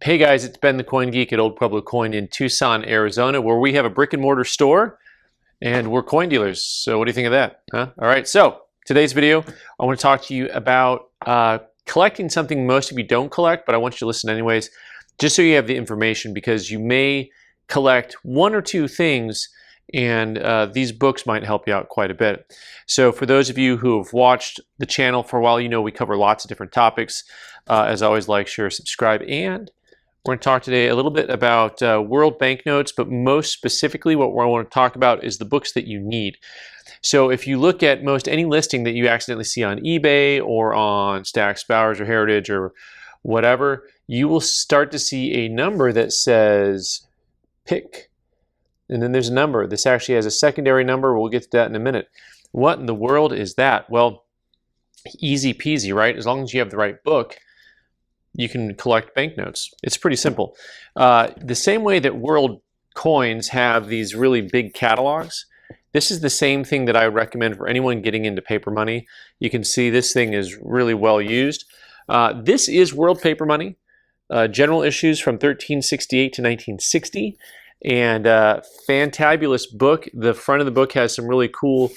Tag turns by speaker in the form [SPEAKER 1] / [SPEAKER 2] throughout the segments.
[SPEAKER 1] Hey guys, it's Ben the Coin Geek at Old Pueblo Coin in Tucson, Arizona, where we have a brick and mortar store and we're coin dealers. So what do you think of that? Huh? All right, so today's video, I want to talk to you about collecting something most of you don't collect, but I want you to listen anyways, just so you have the information, because you may collect one or two things and these books might help you out quite a bit. So for those of you who have watched the channel for a while, you know we cover lots of different topics. As always, like, share, subscribe, and we're going to talk today a little bit about world banknotes, but most specifically what I want to talk about is the books that you need. So if you look at most any listing that you accidentally see on eBay or on Stack's, Bowers, or Heritage or whatever, you will start to see a number that says pick, and then there's a number. This actually has a secondary number. We'll get to that in a minute. What in the world is that? Well, easy peasy, right? As long as you have the right book, you can collect banknotes. It's pretty simple. The same way that world coins have these really big catalogs, this is the same thing that I would recommend for anyone getting into paper money. You can see this thing is really well used. This is world paper money, general issues from 1368 to 1960, and fantabulous book. The front of the book has some really cool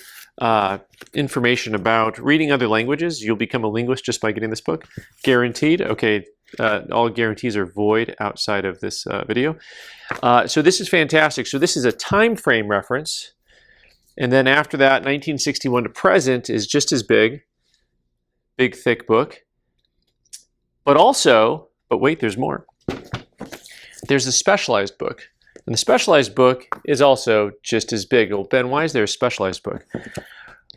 [SPEAKER 1] information about reading other languages. You'll become a linguist just by getting this book, guaranteed. Okay, all guarantees are void outside of this video. So this is fantastic. So this is a time frame reference, and then after that, 1961 to present is just as big thick book. But wait, there's more. There's a specialized book. And the specialized book is also just as big. Well, Ben, why is there a specialized book?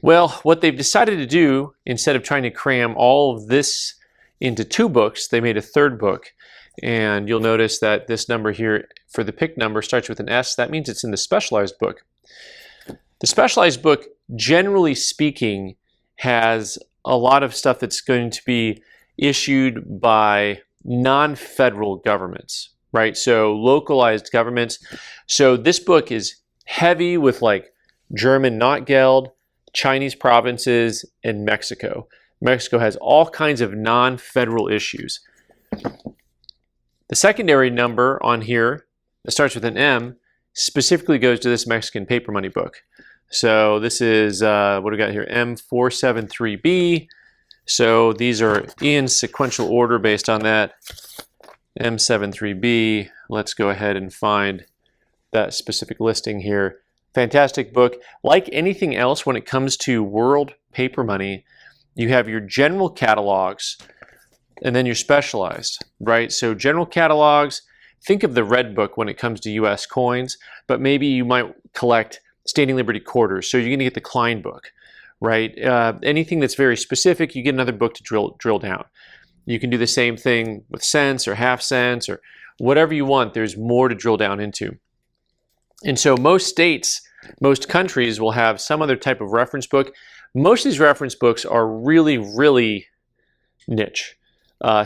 [SPEAKER 1] Well, what they've decided to do, instead of trying to cram all of this into two books, they made a third book. And you'll notice that this number here for the pick number starts with an S. That means it's in the specialized book. The specialized book, generally speaking, has a lot of stuff that's going to be issued by non-federal governments. Right, so localized governments. So this book is heavy with like German Notgeld, Chinese provinces, and Mexico. Mexico has all kinds of non-federal issues. The secondary number on here that starts with an M specifically goes to this Mexican paper money book. So this is, what do we got here, M473B. So these are in sequential order based on that. M73B, let's go ahead and find that specific listing here. Fantastic book. Like anything else when it comes to world paper money, you have your general catalogs and then your specialized, right? So general catalogs, think of the red book when it comes to US coins, but maybe you might collect Standing Liberty quarters, so you're going to get the Klein book, right? Anything that's very specific, you get another book to drill down. You can do the same thing with cents or half cents or whatever you want. There's more to drill down into. And so most states, most countries will have some other type of reference book. Most of these reference books are really, really niche.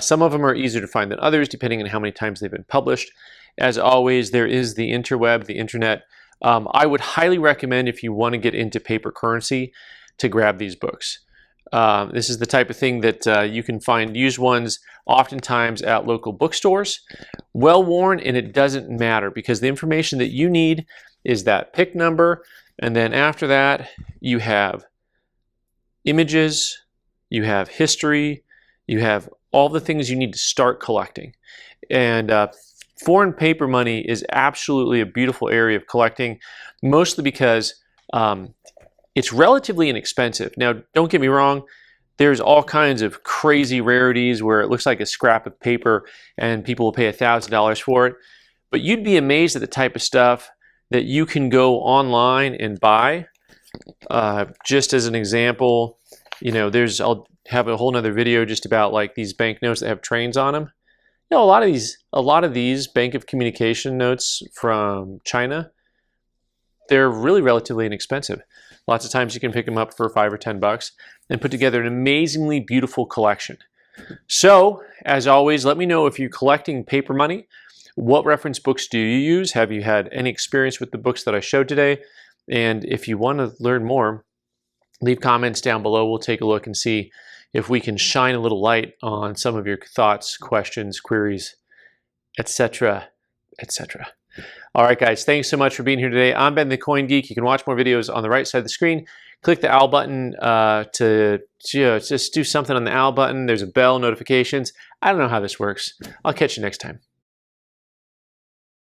[SPEAKER 1] Some of them are easier to find than others, depending on how many times they've been published. As always, there is the interweb, the internet. I would highly recommend, if you want to get into paper currency, to grab these books. This is the type of thing that you can find used ones oftentimes at local bookstores. Well worn, and it doesn't matter because the information that you need is that pick number, and then after that you have images, you have history, you have all the things you need to start collecting. And foreign paper money is absolutely a beautiful area of collecting, mostly because it's relatively inexpensive. Now, don't get me wrong, there's all kinds of crazy rarities where it looks like a scrap of paper and people will pay $1,000 for it. But you'd be amazed at the type of stuff that you can go online and buy. Just as an example, you know, I'll have a whole nother video just about like these banknotes that have trains on them. You know, a lot of these Bank of Communication notes from China, they're really relatively inexpensive. Lots of times you can pick them up for $5 or $10 and put together an amazingly beautiful collection. So, as always, let me know if you're collecting paper money. What reference books do you use? Have you had any experience with the books that I showed today? And if you want to learn more, leave comments down below. We'll take a look and see if we can shine a little light on some of your thoughts, questions, queries, etc., etc. All right, guys, thanks so much for being here today. I'm Ben the Coin Geek. You can watch more videos on the right side of the screen. Click the owl button to just do something on the owl button. There's a bell, notifications. I don't know how this works. I'll catch you next time.